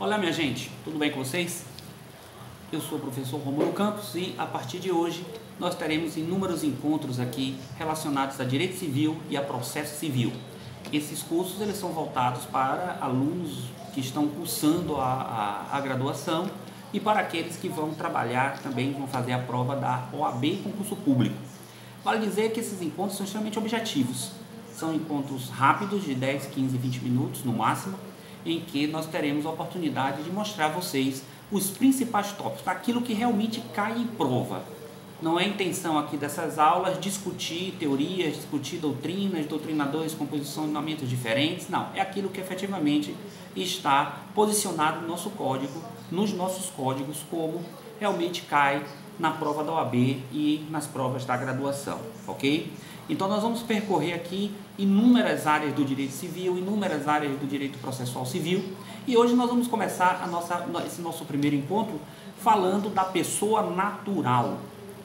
Olá, minha gente, tudo bem com vocês? Eu sou o professor Rômulo Campos e a partir de hoje nós teremos inúmeros encontros aqui relacionados a direito civil e a processo civil. Esses cursos eles são voltados para alunos que estão cursando a graduação e para aqueles que vão trabalhar também, vão fazer a prova da OAB em concurso público. Vale dizer que esses encontros são extremamente objetivos. São encontros rápidos, de 10, 15, 20 minutos no máximo, em que nós teremos a oportunidade de mostrar a vocês os principais tópicos, aquilo que realmente cai em prova. Não é a intenção aqui dessas aulas discutir teorias, discutir doutrinas, doutrinadores com posicionamentos diferentes, não. É aquilo que efetivamente está posicionado no nosso código, nos nossos códigos, como realmente cai na prova da OAB e nas provas da graduação, ok? Então nós vamos percorrer aqui inúmeras áreas do direito civil, inúmeras áreas do direito processual civil, e hoje nós vamos começar esse nosso primeiro encontro falando da pessoa natural,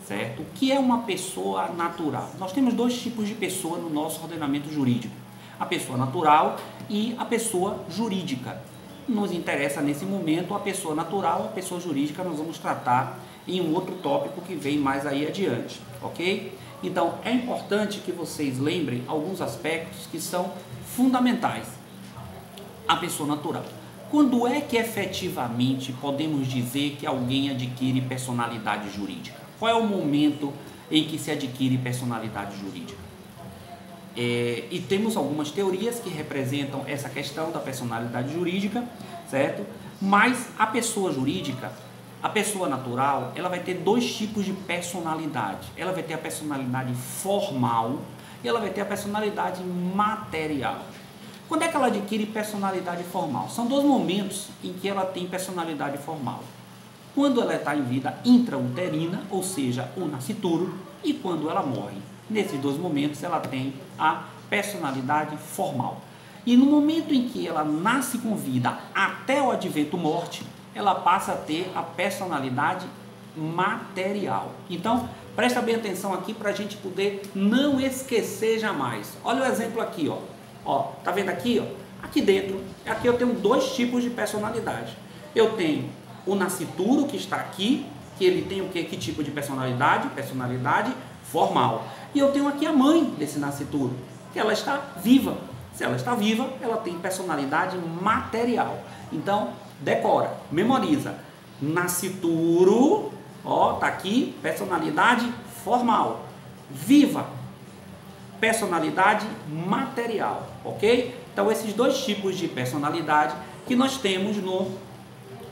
certo? O que é uma pessoa natural? Nós temos dois tipos de pessoa no nosso ordenamento jurídico, a pessoa natural e a pessoa jurídica. Nos interessa nesse momento a pessoa natural, a pessoa jurídica nós vamos tratar em um outro tópico que vem mais aí adiante, ok? Então, é importante que vocês lembrem alguns aspectos que são fundamentais. A pessoa natural. Quando é que efetivamente podemos dizer que alguém adquire personalidade jurídica? Qual é o momento em que se adquire personalidade jurídica? E temos algumas teorias que representam essa questão da personalidade jurídica, certo? Mas a pessoa jurídica, a pessoa natural, ela vai ter dois tipos de personalidade. Ela vai ter a personalidade formal e ela vai ter a personalidade material. Quando é que ela adquire personalidade formal? São dois momentos em que ela tem personalidade formal. Quando ela está em vida intrauterina, ou seja, o nascituro, e quando ela morre. Nesses dois momentos ela tem a personalidade formal. E no momento em que ela nasce com vida até o advento morte, ela passa a ter a personalidade material. Então, presta bem atenção aqui para a gente poder não esquecer jamais. Olha o exemplo aqui, ó. Tá vendo aqui, ó? Aqui dentro, aqui eu tenho dois tipos de personalidade. Eu tenho o nascituro que está aqui, que ele tem o quê? Que tipo de personalidade? Personalidade formal. E eu tenho aqui a mãe desse nascituro, que ela está viva. Se ela está viva, ela tem personalidade material. Então, decora, memoriza. Nascituro, ó, tá aqui, personalidade formal. Viva, personalidade material, ok? Então, esses dois tipos de personalidade que nós temos no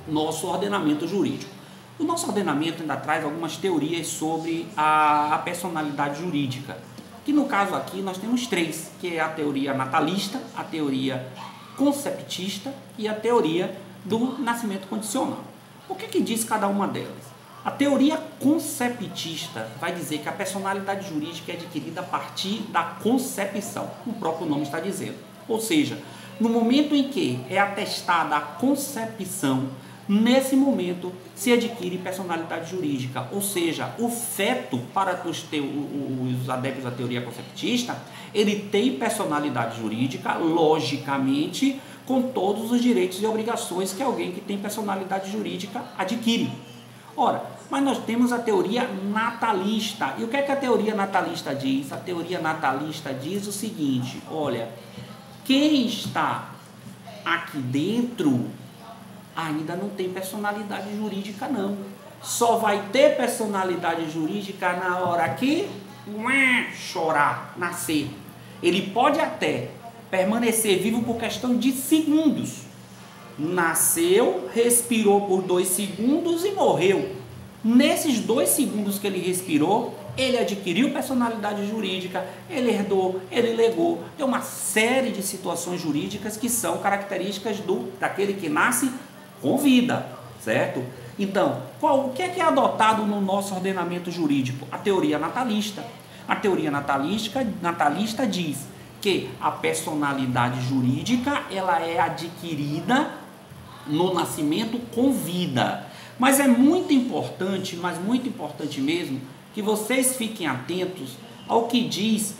nosso ordenamento jurídico. O nosso ordenamento ainda traz algumas teorias sobre a personalidade jurídica, que no caso aqui nós temos três, que é a teoria natalista, a teoria conceptista e a teoria do nascimento condicional. O que diz cada uma delas? A teoria conceptista vai dizer que a personalidade jurídica é adquirida a partir da concepção, o próprio nome está dizendo. Ou seja, no momento em que é atestada a concepção, nesse momento se adquire personalidade jurídica, ou seja, o feto, para os adeptos da teoria conceptista, ele tem personalidade jurídica, logicamente, com todos os direitos e obrigações que alguém que tem personalidade jurídica adquire. Ora, mas nós temos a teoria natalista. E o que é que a teoria natalista diz? A teoria natalista diz o seguinte, olha, quem está aqui dentro ainda não tem personalidade jurídica não. Só vai ter personalidade jurídica na hora que chorar, nascer. Ele pode até permanecer vivo por questão de segundos. Nasceu, respirou por 2 segundos e morreu. Nesses 2 segundos que ele respirou, ele adquiriu personalidade jurídica, ele herdou, ele legou. Tem uma série de situações jurídicas que são características daquele que nasce com vida, certo? Então, o que é adotado no nosso ordenamento jurídico? A teoria natalista. A teoria natalista diz que a personalidade jurídica ela é adquirida no nascimento com vida. Mas é muito importante, mas muito importante mesmo, que vocês fiquem atentos ao que diz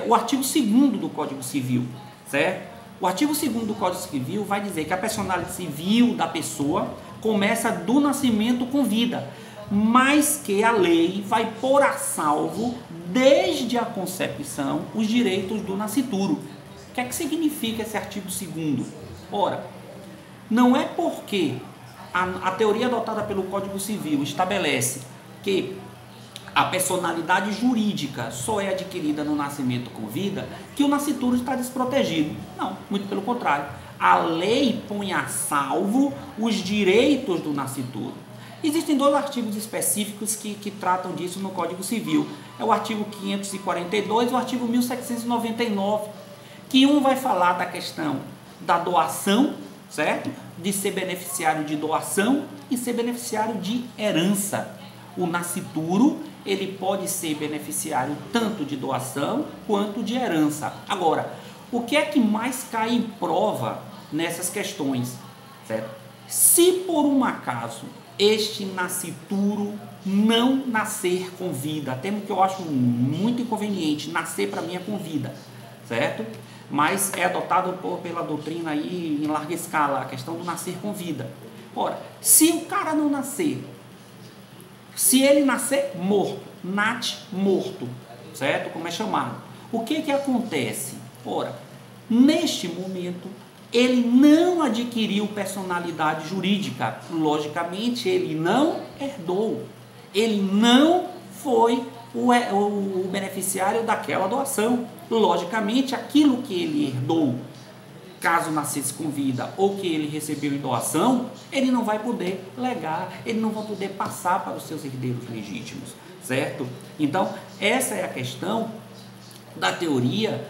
o artigo 2º do Código Civil, certo? O artigo 2º do Código Civil vai dizer que a personalidade civil da pessoa começa do nascimento com vida, mas que a lei vai pôr a salvo, desde a concepção, os direitos do nascituro. O que é que significa esse artigo 2º? Ora, não é porque a teoria adotada pelo Código Civil estabelece que a personalidade jurídica só é adquirida no nascimento com vida, que o nascituro está desprotegido. Não, muito pelo contrário. A lei põe a salvo os direitos do nascituro. Existem 2 artigos específicos que tratam disso no Código Civil. É o artigo 542 e o artigo 1799, que um vai falar da questão da doação, certo? De ser beneficiário de doação e ser beneficiário de herança. O nascituro, ele pode ser beneficiário tanto de doação quanto de herança. Agora, o que é que mais cai em prova nessas questões, certo? Se por um acaso este nascituro não nascer com vida, termo que eu acho muito inconveniente, nascer para mim é com vida, certo? Mas é adotado pela doutrina aí em larga escala, a questão do nascer com vida. Ora, se o cara não nascer, se ele nascer morto, morto, certo? Como é chamado. O que que acontece? Ora, neste momento, ele não adquiriu personalidade jurídica. Logicamente, ele não herdou. Ele não foi o beneficiário daquela doação. Logicamente, aquilo que ele herdou, caso nascesse com vida ou que ele recebeu em doação, ele não vai poder legar, ele não vai poder passar para os seus herdeiros legítimos, certo? Então, essa é a questão da teoria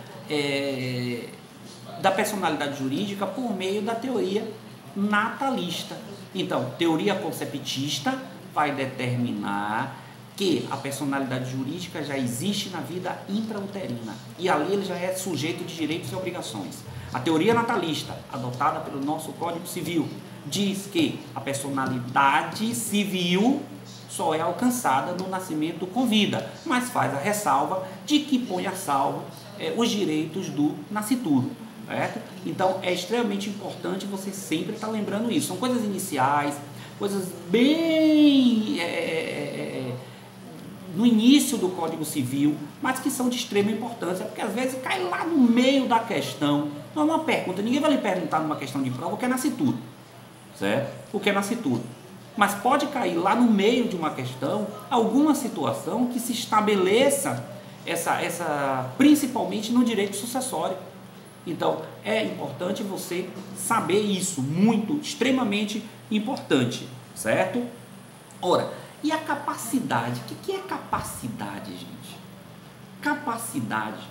da personalidade jurídica por meio da teoria natalista. Então, teoria conceptista vai determinar que a personalidade jurídica já existe na vida intrauterina e ali ele já é sujeito de direitos e obrigações. A teoria natalista, adotada pelo nosso Código Civil, diz que a personalidade civil só é alcançada no nascimento com vida, mas faz a ressalva de que põe a salvo os direitos do nascituro. Certo? Então é extremamente importante você sempre estar lembrando isso. São coisas iniciais, coisas bem no início do Código Civil, mas que são de extrema importância, porque às vezes cai lá no meio da questão. Não é uma pergunta, ninguém vai lhe perguntar numa questão de prova o que é nascituro, certo? O que é nascituro. Mas pode cair lá no meio de uma questão alguma situação que se estabeleça principalmente no direito sucessório. Então, é importante você saber isso, extremamente importante, certo? Ora, e a capacidade? O que é capacidade, gente? Capacidade.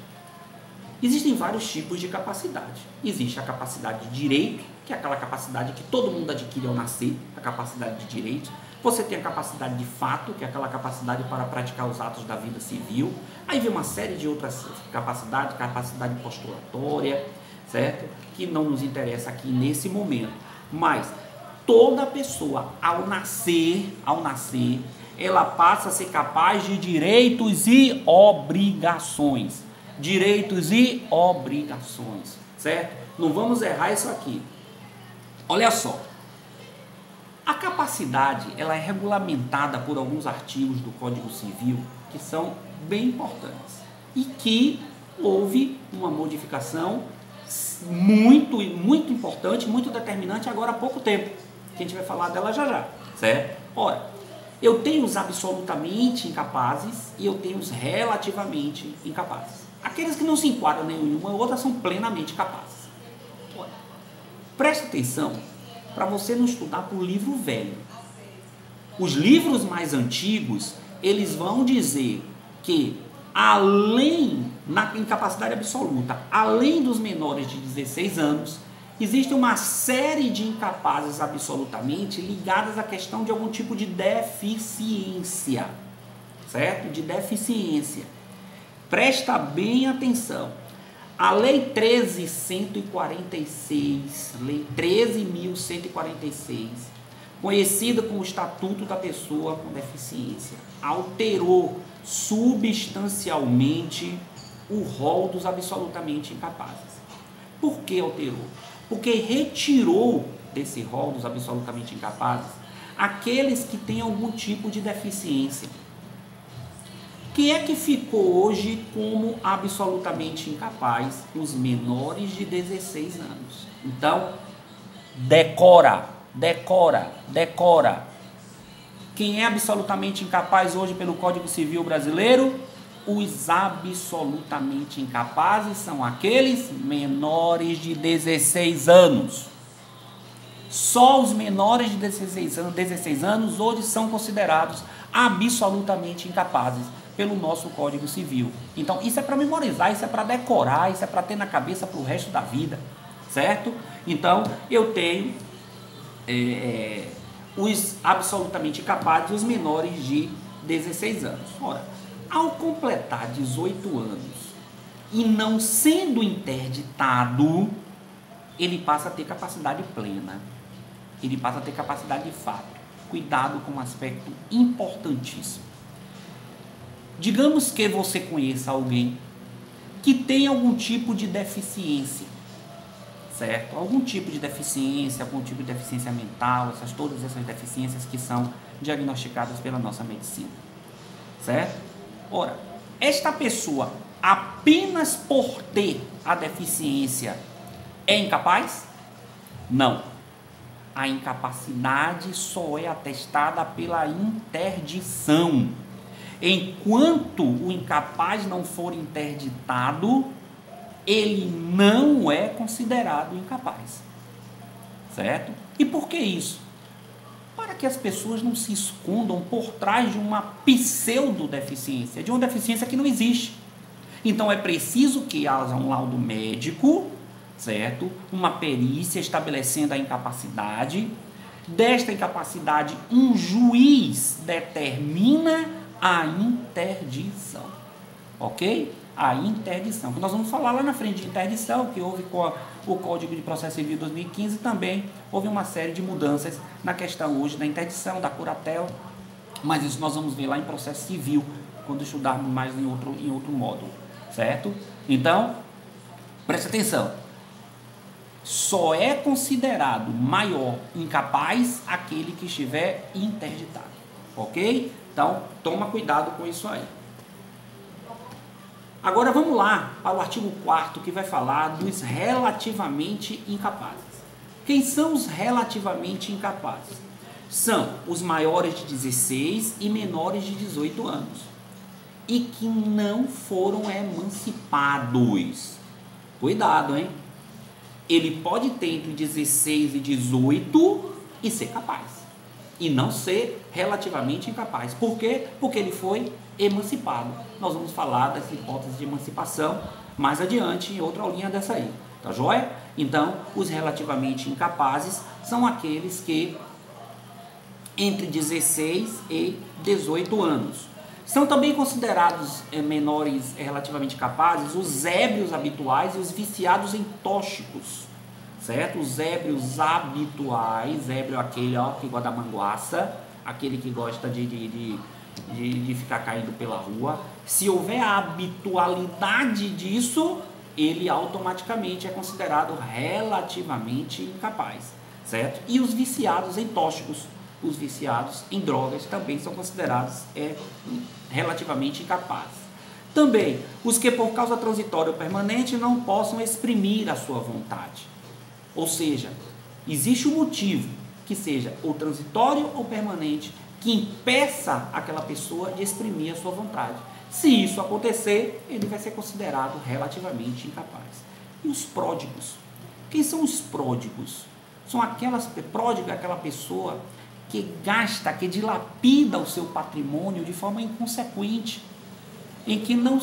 Existem vários tipos de capacidade. Existe a capacidade de direito, que é aquela capacidade que todo mundo adquire ao nascer, a capacidade de direito. Você tem a capacidade de fato, que é aquela capacidade para praticar os atos da vida civil. Aí vem uma série de outras capacidades, capacidade postulatória, certo? Que não nos interessa aqui nesse momento. Mas toda pessoa, ao nascer, ela passa a ser capaz de direitos e obrigações. Direitos e obrigações, certo? Não vamos errar isso aqui. Olha só. A capacidade, ela é regulamentada por alguns artigos do Código Civil que são bem importantes e que houve uma modificação muito importante, muito determinante agora há pouco tempo, que a gente vai falar dela já, certo? Ora, eu tenho os absolutamente incapazes e eu tenho os relativamente incapazes. Aqueles que não se enquadram em nenhuma outra são plenamente capazes. Ora, preste atenção para você não estudar por livro velho. Os livros mais antigos, eles vão dizer que além, na incapacidade absoluta, além dos menores de 16 anos, existe uma série de incapazes absolutamente ligadas à questão de algum tipo de deficiência, certo? De deficiência. Presta bem atenção. A Lei 13.146, Lei 13.146, conhecida como Estatuto da Pessoa com Deficiência, alterou substancialmente o rol dos absolutamente incapazes. Por que alterou? Porque retirou desse rol dos absolutamente incapazes aqueles que têm algum tipo de deficiência. Quem é que ficou hoje como absolutamente incapaz? Os menores de 16 anos. Então, decora. Quem é absolutamente incapaz hoje pelo Código Civil Brasileiro? Os absolutamente incapazes são aqueles menores de 16 anos. Só os menores de 16 anos hoje são considerados absolutamente incapazes pelo nosso Código Civil. Então, isso é para memorizar, isso é para decorar, isso é para ter na cabeça para o resto da vida, certo? Então, eu tenho os absolutamente incapazes, os menores de 16 anos. Ora, ao completar 18 anos e não sendo interditado, ele passa a ter capacidade plena. Ele passa a ter capacidade de fato. Cuidado com um aspecto importantíssimo. Digamos que você conheça alguém que tem algum tipo de deficiência, certo? Algum tipo de deficiência mental, todas essas deficiências que são diagnosticadas pela nossa medicina, certo? Ora, esta pessoa, apenas por ter a deficiência, é incapaz? Não. A incapacidade só é atestada pela interdição. Enquanto o incapaz não for interditado, ele não é considerado incapaz. Certo? E por que isso? Para que as pessoas não se escondam por trás de uma pseudodeficiência, de uma deficiência que não existe. Então é preciso que haja um laudo médico, certo? Uma perícia estabelecendo a incapacidade. Desta incapacidade, um juiz determina a interdição, ok? A interdição, que nós vamos falar lá na frente de interdição, que houve com o Código de Processo Civil 2015, também houve uma série de mudanças na questão hoje da interdição, da curatela, mas isso nós vamos ver lá em processo civil, quando estudarmos mais em outro módulo, certo? Então, preste atenção, só é considerado maior incapaz aquele que estiver interditado, ok? Então, toma cuidado com isso aí. Agora vamos lá para o artigo 4º, que vai falar dos relativamente incapazes. Quem são os relativamente incapazes? São os maiores de 16 e menores de 18 anos e que não foram emancipados. Cuidado, hein? Ele pode ter entre 16 e 18 e ser capaz. E não ser relativamente incapaz. Por quê? Porque ele foi emancipado. Nós vamos falar dessa hipótese de emancipação mais adiante em outra aulinha dessa aí. Tá joia? Então, os relativamente incapazes são aqueles que entre 16 e 18 anos. São também considerados menores relativamente capazes os ébrios habituais e os viciados em tóxicos. Certo? Os ébrios habituais, ébrio é aquele que gosta da manguaça, aquele que gosta de ficar caindo pela rua. Se houver a habitualidade disso, ele automaticamente é considerado relativamente incapaz, certo? E os viciados em tóxicos, os viciados em drogas também são considerados relativamente incapazes. Também os que por causa transitória ou permanente não possam exprimir a sua vontade. Ou seja, existe um motivo, que seja ou transitório ou permanente, que impeça aquela pessoa de exprimir a sua vontade. Se isso acontecer, ele vai ser considerado relativamente incapaz. E os pródigos? Quem são os pródigos? Pródigo é aquela pessoa que gasta, que dilapida o seu patrimônio de forma inconsequente, em que não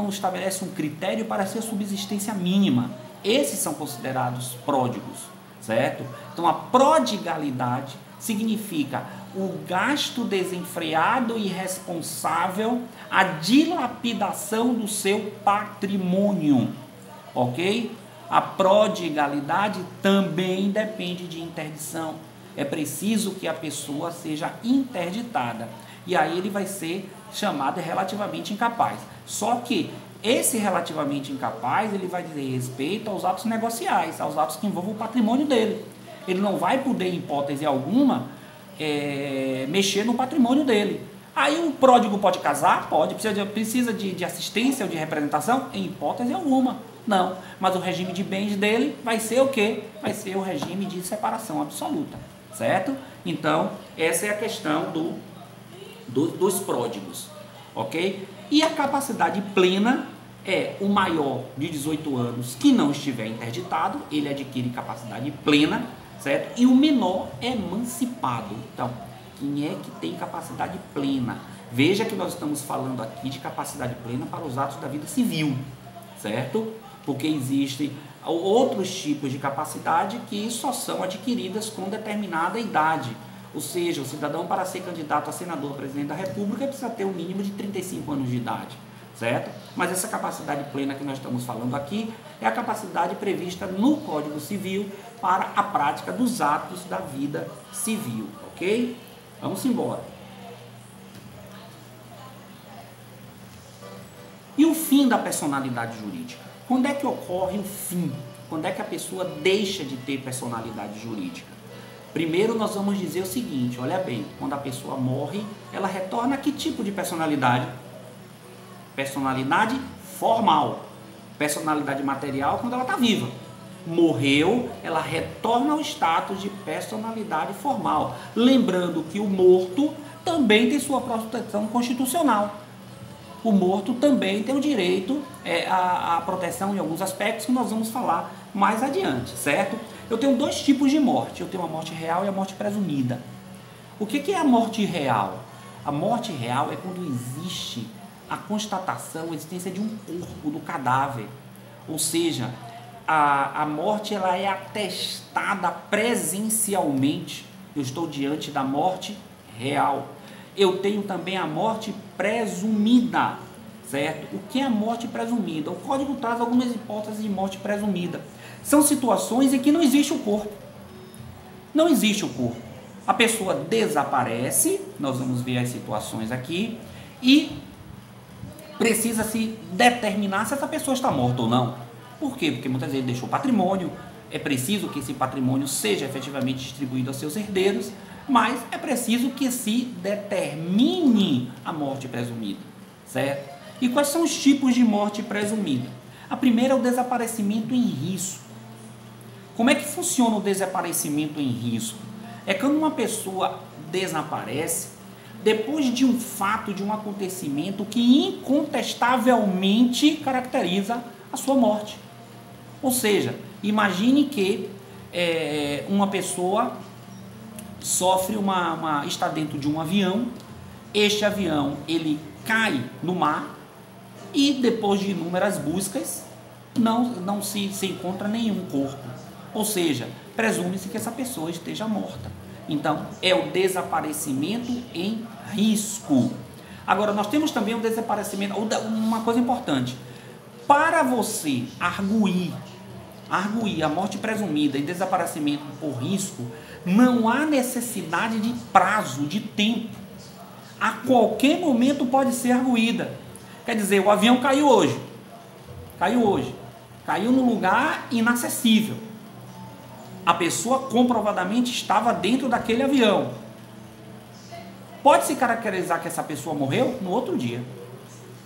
estabelece um critério para ser subsistência mínima. Esses são considerados pródigos, certo? Então, a prodigalidade significa o gasto desenfreado e irresponsável, a dilapidação do seu patrimônio, ok? A prodigalidade também depende de interdição. É preciso que a pessoa seja interditada. E aí ele vai ser chamado relativamente incapaz. Só que Esse relativamente incapaz, ele vai dizer respeito aos atos negociais, aos atos que envolvam o patrimônio dele. Ele não vai poder, em hipótese alguma, mexer no patrimônio dele. Aí o pródigo pode casar? Pode. Precisa de assistência ou de representação? Em hipótese alguma. Não. Mas o regime de bens dele vai ser o quê? Vai ser o regime de separação absoluta. Certo? Então, essa é a questão dos pródigos. Ok? E a capacidade plena é o maior de 18 anos que não estiver interditado, ele adquire capacidade plena, certo? E o menor é emancipado. Então, quem é que tem capacidade plena? Veja que nós estamos falando aqui de capacidade plena para os atos da vida civil, certo? Porque existem outros tipos de capacidade que só são adquiridas com determinada idade. Ou seja, o cidadão, para ser candidato a senador, presidente da República, precisa ter um mínimo de 35 anos de idade, certo? Mas essa capacidade plena que nós estamos falando aqui é a capacidade prevista no Código Civil para a prática dos atos da vida civil, ok? Vamos embora. E o fim da personalidade jurídica? Quando é que ocorre o fim? Quando é que a pessoa deixa de ter personalidade jurídica? Primeiro nós vamos dizer o seguinte, olha bem, quando a pessoa morre, ela retorna a que tipo de personalidade? Personalidade formal. Personalidade material quando ela está viva. Morreu, ela retorna ao status de personalidade formal. Lembrando que o morto também tem sua proteção constitucional. O morto também tem o direito à proteção em alguns aspectos que nós vamos falar mais adiante, certo? Eu tenho dois tipos de morte. Eu tenho a morte real e a morte presumida. O que é a morte real? A morte real é quando existe a constatação, a existência de um corpo, do cadáver. Ou seja, a morte ela é atestada presencialmente. Eu estou diante da morte real. Eu tenho também a morte presumida, certo? O que é a morte presumida? O Código traz algumas hipóteses de morte presumida. São situações em que não existe o corpo. Não existe o corpo. A pessoa desaparece, nós vamos ver as situações aqui, e precisa se determinar se essa pessoa está morta ou não. Por quê? Porque muitas vezes deixou patrimônio, é preciso que esse patrimônio seja efetivamente distribuído aos seus herdeiros, mas é preciso que se determine a morte presumida, certo? E quais são os tipos de morte presumida? A primeira é o desaparecimento em risco. Como é que funciona o desaparecimento em risco? É quando uma pessoa desaparece depois de um fato, de um acontecimento que incontestavelmente caracteriza a sua morte. Ou seja, imagine que uma pessoa sofre está dentro de um avião, este avião ele cai no mar e depois de inúmeras buscas não se encontra nenhum corpo. Ou seja, presume-se que essa pessoa esteja morta. Então, é o desaparecimento em risco. Agora, nós temos também o desaparecimento, uma coisa importante. Para você arguir a morte presumida e desaparecimento por risco, não há necessidade de prazo, de tempo. A qualquer momento pode ser arguída. Quer dizer, o avião caiu hoje. Caiu num lugar inacessível. A pessoa comprovadamente estava dentro daquele avião. Pode-se caracterizar que essa pessoa morreu no outro dia.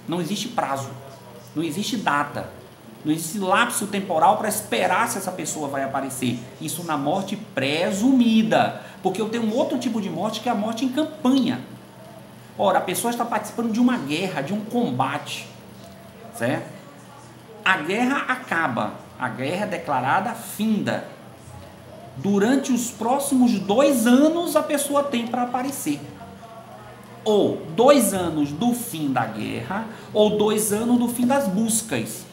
Não existe prazo, não existe data, não existe lapso temporal para esperar se essa pessoa vai aparecer. Isso na morte presumida. Porque eu tenho um outro tipo de morte que é a morte em campanha. Ora, a pessoa está participando de uma guerra, de um combate, certo? A guerra acaba, a guerra é declarada finda. Durante os próximos 2 anos a pessoa tem para aparecer. Ou 2 anos do fim da guerra, ou 2 anos do fim das buscas.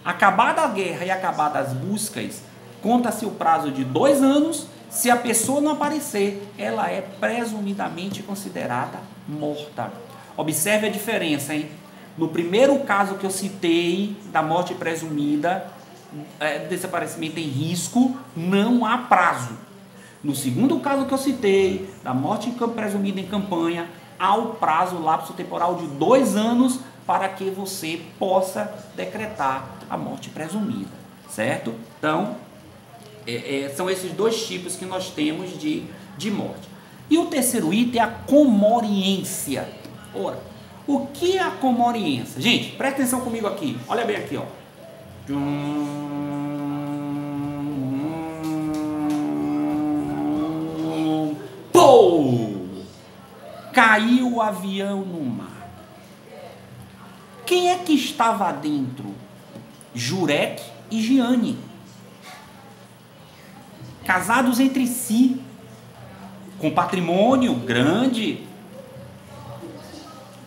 Acabada a guerra e acabadas as buscas, conta-se o prazo de 2 anos. Se a pessoa não aparecer, ela é presumidamente considerada morta. Observe a diferença, hein? No primeiro caso que eu citei, da morte presumida, desaparecimento em risco, não há prazo. No segundo caso que eu citei, da morte presumida em campanha, há o prazo, lapso temporal de 2 anos para que você possa decretar a morte presumida, certo? Então, são esses dois tipos que nós temos de morte. E o terceiro item é a comoriência. Ora, o que é a comoriência? Gente, presta atenção comigo aqui, olha bem aqui, ó. Pô! Caiu o avião no mar. Quem é que estava dentro? Jurek e Giane. Casados entre si, com patrimônio grande.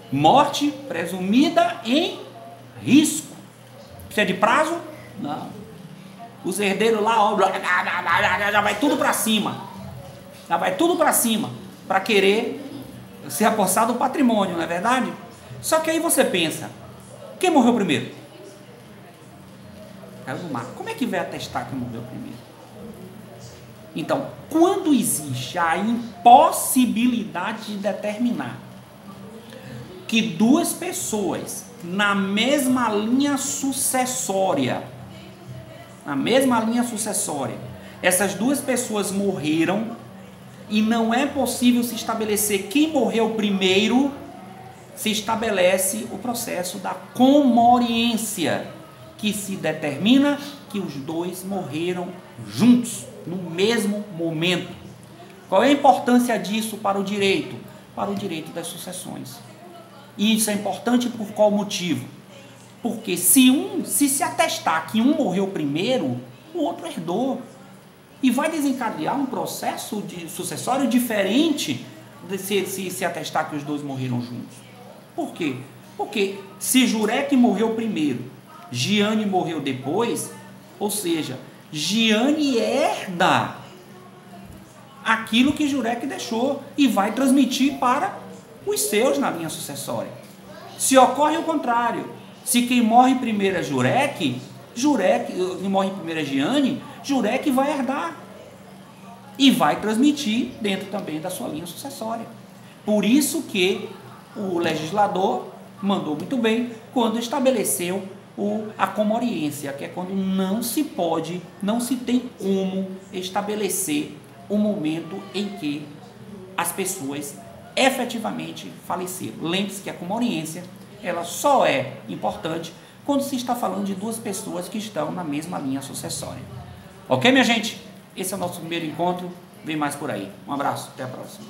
Morte presumida em risco. Precisa de prazo? Não. Os herdeiros lá, ó, já vai tudo para cima. Já vai tudo para cima para querer se apossar do patrimônio, não é verdade? Só que aí você pensa, quem morreu primeiro? Caiu no mar. Como é que vai atestar que morreu primeiro? Então, quando existe a impossibilidade de determinar que duas pessoas na mesma linha sucessória, essas duas pessoas morreram e não é possível se estabelecer quem morreu primeiro, se estabelece o processo da comoriência, que se determina que os dois morreram juntos, no mesmo momento. Qual é a importância disso para o direito? Para o direito das sucessões. E isso é importante por qual motivo? Porque se atestar que um morreu primeiro, o outro herdou. E vai desencadear um processo sucessório diferente de se atestar que os dois morreram juntos. Por quê? Porque se Jurek morreu primeiro, Giane morreu depois, ou seja, Giane herda aquilo que Jurek deixou e vai transmitir para os seus na linha sucessória. Se ocorre o contrário, se quem morre primeiro é Jurek, quem morre primeiro é Giane, Jurek vai herdar e vai transmitir dentro também da sua linha sucessória. Por isso que o legislador mandou muito bem quando estabeleceu a comoriência, que é quando não se tem como estabelecer o momento em que as pessoas efetivamente faleceram. Lembre-se que a comoriência, ela só é importante quando se está falando de duas pessoas que estão na mesma linha sucessória. Ok, minha gente? Esse é o nosso primeiro encontro. Vem mais por aí. Um abraço, até a próxima.